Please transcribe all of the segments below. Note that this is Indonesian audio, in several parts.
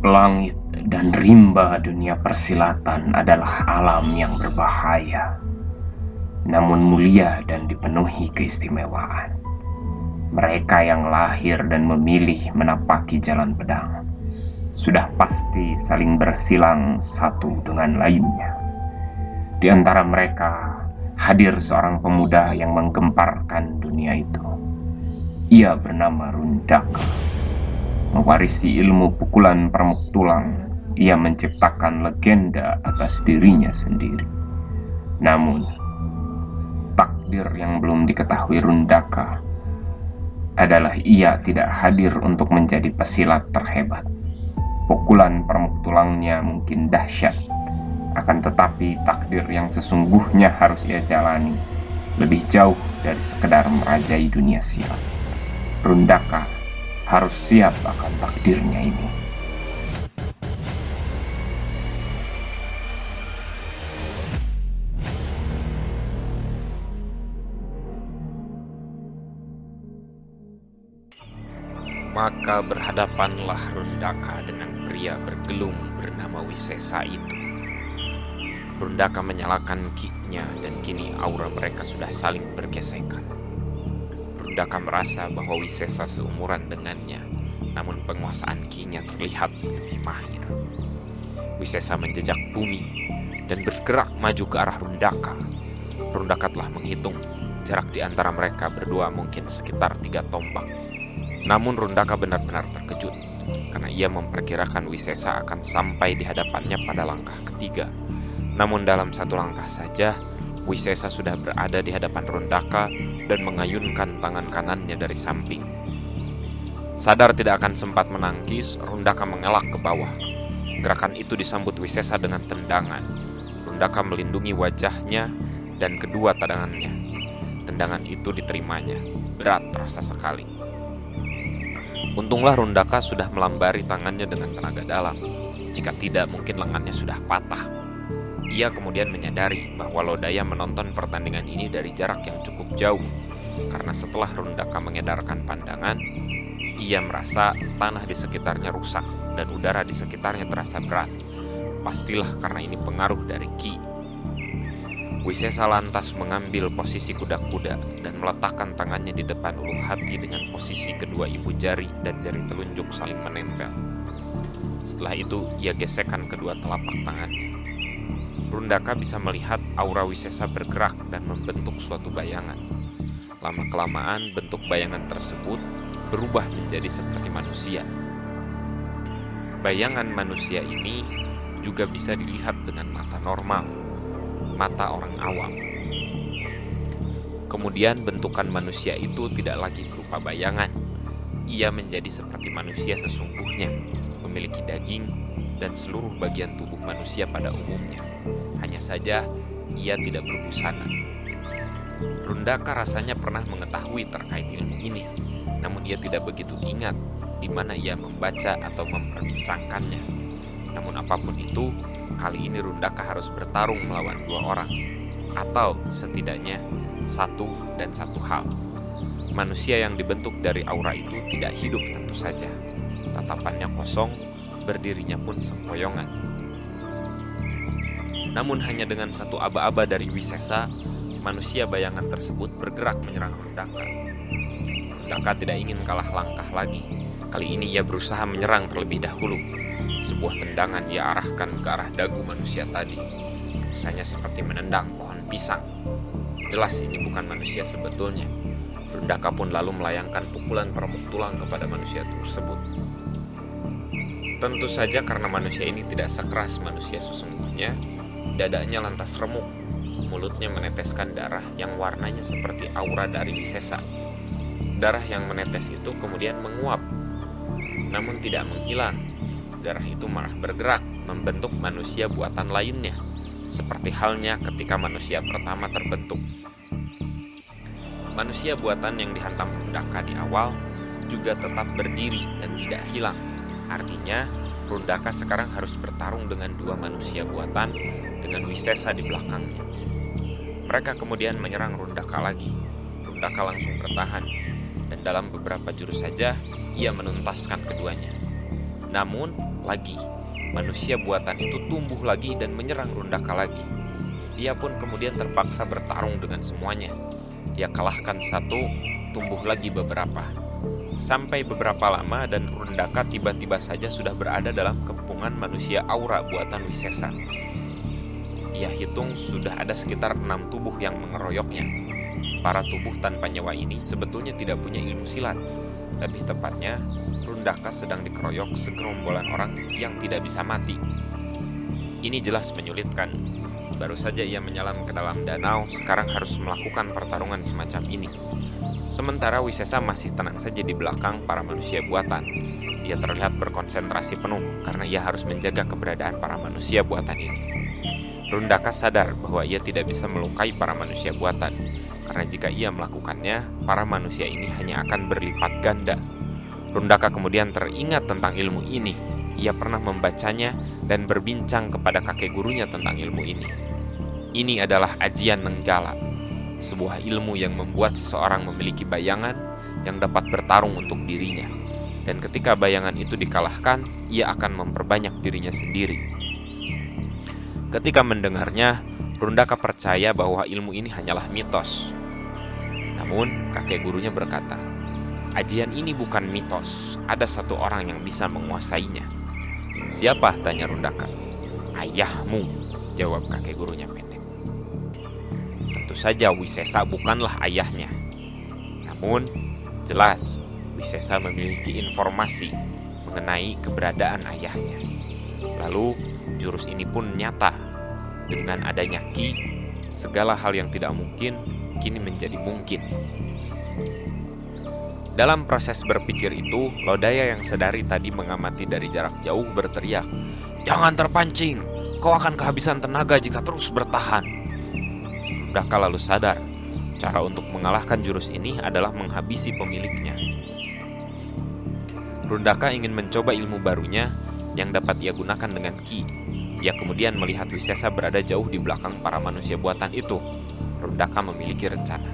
Langit dan rimba dunia persilatan adalah alam yang berbahaya, namun mulia dan dipenuhi keistimewaan. Mereka yang lahir dan memilih menapaki jalan pedang sudah pasti saling bersilang satu dengan lainnya. Di antara mereka hadir seorang pemuda yang menggemparkan dunia itu. Ia bernama Rundaka. Mewarisi ilmu pukulan permuk tulang, ia menciptakan legenda atas dirinya sendiri. Namun, takdir yang belum diketahui Rundaka adalah ia tidak hadir untuk menjadi pesilat terhebat. Pukulan permuk tulangnya mungkin dahsyat, akan tetapi takdir yang sesungguhnya harus ia jalani lebih jauh dari sekedar merajai dunia silat. Rundaka harus siap akan takdirnya ini. Maka berhadapanlah Rundaka dengan pria bergelung bernama Wisesa itu. Rundaka menyalakan ki-nya dan kini aura mereka sudah saling bergesekan. Rundaka merasa bahwa Wisesa seumuran dengannya, namun penguasaan ki-nya terlihat lebih mahir. Wisesa menjejak bumi dan bergerak maju ke arah Rundaka. Rundaka telah menghitung jarak di antara mereka berdua mungkin sekitar 3 tombak. Namun Rundaka benar-benar terkejut karena ia memperkirakan Wisesa akan sampai di hadapannya pada langkah ketiga. Namun dalam satu langkah saja, Wisesa sudah berada di hadapan Rundaka dan mengayunkan tangan kanannya dari samping. Sadar tidak akan sempat menangkis, Rundaka mengelak ke bawah. Gerakan itu disambut Wisesa dengan tendangan. Rundaka melindungi wajahnya dan kedua tangannya. Tendangan itu diterimanya, berat terasa sekali. Untunglah Rundaka sudah melambari tangannya dengan tenaga dalam. Jika tidak, mungkin lengannya sudah patah. Ia kemudian menyadari bahwa Lodaya menonton pertandingan ini dari jarak yang cukup jauh. Karena setelah Rundaka mengedarkan pandangan, ia merasa tanah di sekitarnya rusak dan udara di sekitarnya terasa berat. Pastilah karena ini pengaruh dari ki. Wisesa lantas mengambil posisi kuda-kuda dan meletakkan tangannya di depan ulu hati dengan posisi kedua ibu jari dan jari telunjuk saling menempel. Setelah itu, ia gesekkan kedua telapak tangannya. Rundaka bisa melihat aura Wisesa bergerak dan membentuk suatu bayangan. Lama-kelamaan, bentuk bayangan tersebut berubah menjadi seperti manusia. Bayangan manusia ini juga bisa dilihat dengan mata normal, mata orang awam. Kemudian bentukan manusia itu tidak lagi berupa bayangan. Ia menjadi seperti manusia sesungguhnya, memiliki daging dan seluruh bagian tubuh manusia pada umumnya. Hanya saja ia tidak berbusana. Rundaka rasanya pernah mengetahui terkait ilmu ini, namun ia tidak begitu ingat di mana ia membaca atau memperbincangkannya. Namun apapun itu, kali ini Rundaka harus bertarung melawan 2 orang, atau setidaknya satu dan satu hal. Manusia yang dibentuk dari aura itu tidak hidup tentu saja. Tatapannya kosong, berdirinya pun sempoyongan. Namun hanya dengan satu aba-aba dari Wisesa, manusia bayangan tersebut bergerak menyerang Rundaka. Rundaka tidak ingin kalah langkah lagi. Kali ini ia berusaha menyerang terlebih dahulu. Sebuah tendangan ia arahkan ke arah dagu manusia tadi. Rasanya seperti menendang pohon pisang. Jelas ini bukan manusia sebetulnya. Rundaka pun lalu melayangkan pukulan permuk tulang kepada manusia tersebut. Tentu saja karena manusia ini tidak sekeras manusia sesungguhnya, dadanya lantas remuk. Mulutnya meneteskan darah yang warnanya seperti aura dari Wisesa. Darah yang menetes itu kemudian menguap, namun tidak menghilang. Darah itu malah bergerak membentuk manusia buatan lainnya, seperti halnya ketika manusia pertama terbentuk. Manusia buatan yang dihantam Rundaka di awal juga tetap berdiri dan tidak hilang. Artinya, Rundaka sekarang harus bertarung dengan 2 manusia buatan dengan Wisesa di belakangnya. Mereka kemudian menyerang Rundaka lagi. Rundaka langsung bertahan, dan dalam beberapa jurus saja ia menuntaskan keduanya. Namun, lagi, manusia buatan itu tumbuh lagi dan menyerang Rundaka lagi. Ia pun kemudian terpaksa bertarung dengan semuanya. Ia kalahkan satu, tumbuh lagi beberapa. Sampai beberapa lama dan Rundaka tiba-tiba saja sudah berada dalam kepungan manusia aura buatan Wisesa. Ia hitung sudah ada sekitar 6 tubuh yang mengeroyoknya. Para tubuh tanpa nyawa ini sebetulnya tidak punya ilmu silat. Lebih tepatnya, Rundaka sedang dikeroyok segerombolan orang yang tidak bisa mati. Ini jelas menyulitkan. Baru saja ia menyelam ke dalam danau, sekarang harus melakukan pertarungan semacam ini. Sementara Wisesa masih tenang saja di belakang para manusia buatan. Ia terlihat berkonsentrasi penuh karena ia harus menjaga keberadaan para manusia buatan ini. Rundaka sadar bahwa ia tidak bisa melukai para manusia buatan, karena jika ia melakukannya, para manusia ini hanya akan berlipat ganda. Rundaka kemudian teringat tentang ilmu ini. Ia pernah membacanya dan berbincang kepada kakek gurunya tentang ilmu ini. Ini adalah Ajian Nenggala, sebuah ilmu yang membuat seseorang memiliki bayangan yang dapat bertarung untuk dirinya. Dan ketika bayangan itu dikalahkan, ia akan memperbanyak dirinya sendiri. Ketika mendengarnya, Rundaka percaya bahwa ilmu ini hanyalah mitos. Namun, kakek gurunya berkata, "Ajian ini bukan mitos, ada satu orang yang bisa menguasainya." "Siapa?" tanya Rundaka. "Ayahmu," jawab kakek gurunya pendek. Tentu saja Wisesa bukanlah ayahnya. Namun, jelas Wisesa memiliki informasi mengenai keberadaan ayahnya. Lalu, jurus ini pun nyata. Dengan adanya Ki, segala hal yang tidak mungkin kini menjadi mungkin. Dalam proses berpikir itu, Lodaya yang sedari tadi mengamati dari jarak jauh berteriak, "Jangan terpancing, kau akan kehabisan tenaga jika terus bertahan." Rundaka lalu sadar, cara untuk mengalahkan jurus ini adalah menghabisi pemiliknya. Rundaka ingin mencoba ilmu barunya yang dapat ia gunakan dengan Ki. Ia kemudian melihat Wisesa berada jauh di belakang para manusia buatan itu. Rundaka memiliki rencana.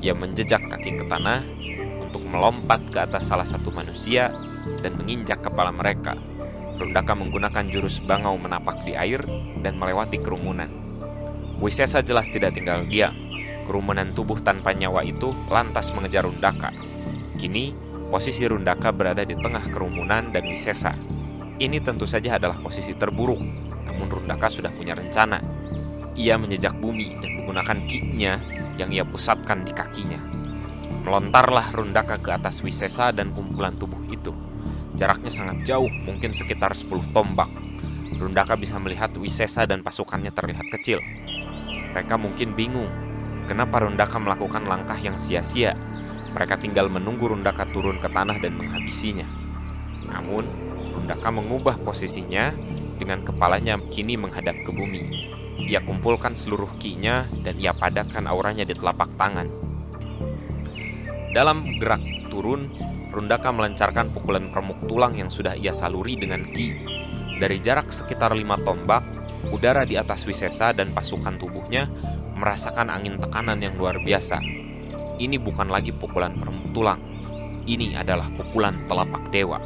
Ia menjejak kaki ke tanah untuk melompat ke atas salah satu manusia dan menginjak kepala mereka. Rundaka menggunakan jurus bangau menapak di air dan melewati kerumunan. Wisesa jelas tidak tinggal diam. Kerumunan tubuh tanpa nyawa itu lantas mengejar Rundaka. Kini, posisi Rundaka berada di tengah kerumunan dan Wisesa. Ini tentu saja adalah posisi terburuk, namun Rundaka sudah punya rencana. Ia menjejak bumi dan menggunakan ki-nya yang ia pusatkan di kakinya. Melontarlah Rundaka ke atas Wisesa dan kumpulan tubuh itu. Jaraknya sangat jauh, mungkin sekitar 10 tombak. Rundaka bisa melihat Wisesa dan pasukannya terlihat kecil. Mereka mungkin bingung, kenapa Rundaka melakukan langkah yang sia-sia. Mereka tinggal menunggu Rundaka turun ke tanah dan menghabisinya. Namun, Rundaka mengubah posisinya dengan kepalanya kini menghadap ke bumi. Ia kumpulkan seluruh ki-nya dan ia padatkan auranya di telapak tangan. Dalam gerak turun, Rundaka melancarkan pukulan permuk tulang yang sudah ia saluri dengan ki. Dari jarak sekitar 5 tombak, udara di atas Wisesa dan pasukan tubuhnya merasakan angin tekanan yang luar biasa. Ini bukan lagi pukulan permuk tulang. Ini adalah pukulan telapak dewa,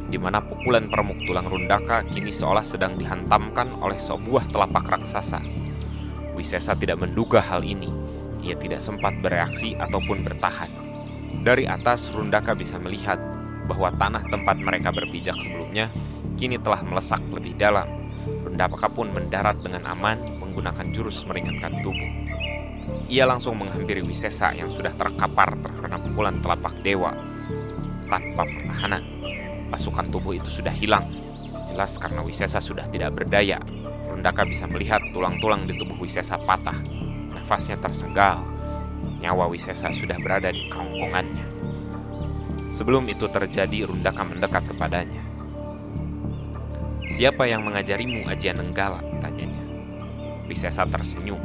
di mana pukulan permuk tulang Rundaka kini seolah sedang dihantamkan oleh sebuah telapak raksasa. Wisesa tidak menduga hal ini. Ia tidak sempat bereaksi ataupun bertahan. Dari atas, Rundaka bisa melihat bahwa tanah tempat mereka berpijak sebelumnya kini telah melesak lebih dalam. Rundaka pun mendarat dengan aman menggunakan jurus meringankan tubuh. Ia langsung menghampiri Wisesa yang sudah terkapar terkena pukulan telapak dewa. Tanpa pertahanan, pasukan tubuh itu sudah hilang. Jelas karena Wisesa sudah tidak berdaya. Rundaka bisa melihat tulang-tulang di tubuh Wisesa patah. Nafasnya tersengal. Nyawa Wisesa sudah berada di kerongkongannya. Sebelum itu terjadi, Rundaka mendekat kepadanya. "Siapa yang mengajarimu Ajian Nenggala?" tanyanya. Wisesa tersenyum.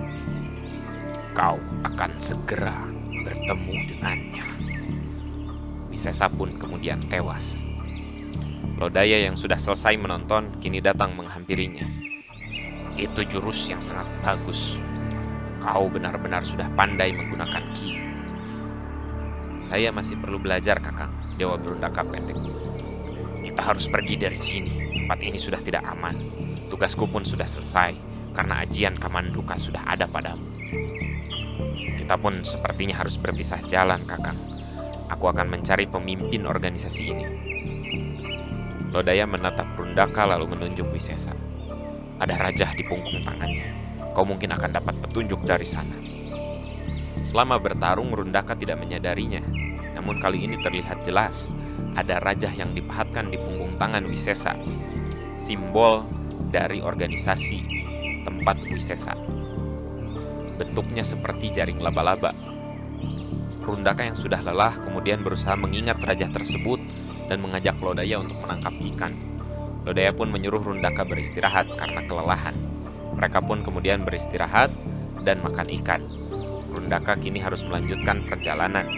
"Kau akan segera bertemu dengannya." Wisesa pun kemudian tewas. Lodaya yang sudah selesai menonton kini datang menghampirinya. "Itu jurus yang sangat bagus. Kau benar-benar sudah pandai menggunakan ki." "Saya masih perlu belajar, Kakang," jawab Rundaka pendek. Kita harus pergi dari sini. Tempat ini sudah tidak aman. Tugasku pun sudah selesai, karena ajian Kamanduka sudah ada padamu. Kita pun sepertinya harus berpisah jalan, Kakang. Aku akan mencari pemimpin organisasi ini. Lodaya menatap Rundaka lalu menunjuk Wisesa. Ada rajah di punggung tangannya. Kau mungkin akan dapat petunjuk dari sana. Selama bertarung, Rundaka tidak menyadarinya. Namun kali ini terlihat jelas ada rajah yang dipahatkan di punggung tangan Wisesa. Simbol dari organisasi tempat Wisesa. Bentuknya seperti jaring laba-laba. Rundaka yang sudah lelah kemudian berusaha mengingat rajah tersebut dan mengajak Lodaya untuk menangkap ikan. Lodaya pun menyuruh Rundaka beristirahat karena kelelahan. Mereka pun kemudian beristirahat dan makan ikan. Rundaka kini harus melanjutkan perjalanan.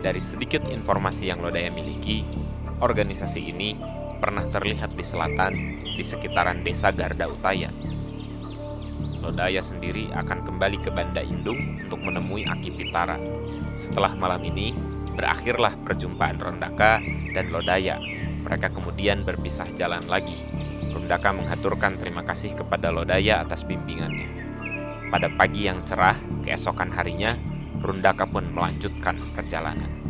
Dari sedikit informasi yang Lodaya miliki, organisasi ini pernah terlihat di selatan, di sekitaran desa Garda Utaya. Lodaya sendiri akan kembali ke Banda Indung untuk menemui Aki Pitara. Setelah malam ini, berakhirlah perjumpaan Rundaka dan Lodaya. Mereka kemudian berpisah jalan lagi. Rundaka menghaturkan terima kasih kepada Lodaya atas bimbingannya. Pada pagi yang cerah, keesokan harinya, Rundaka pun melanjutkan perjalanan.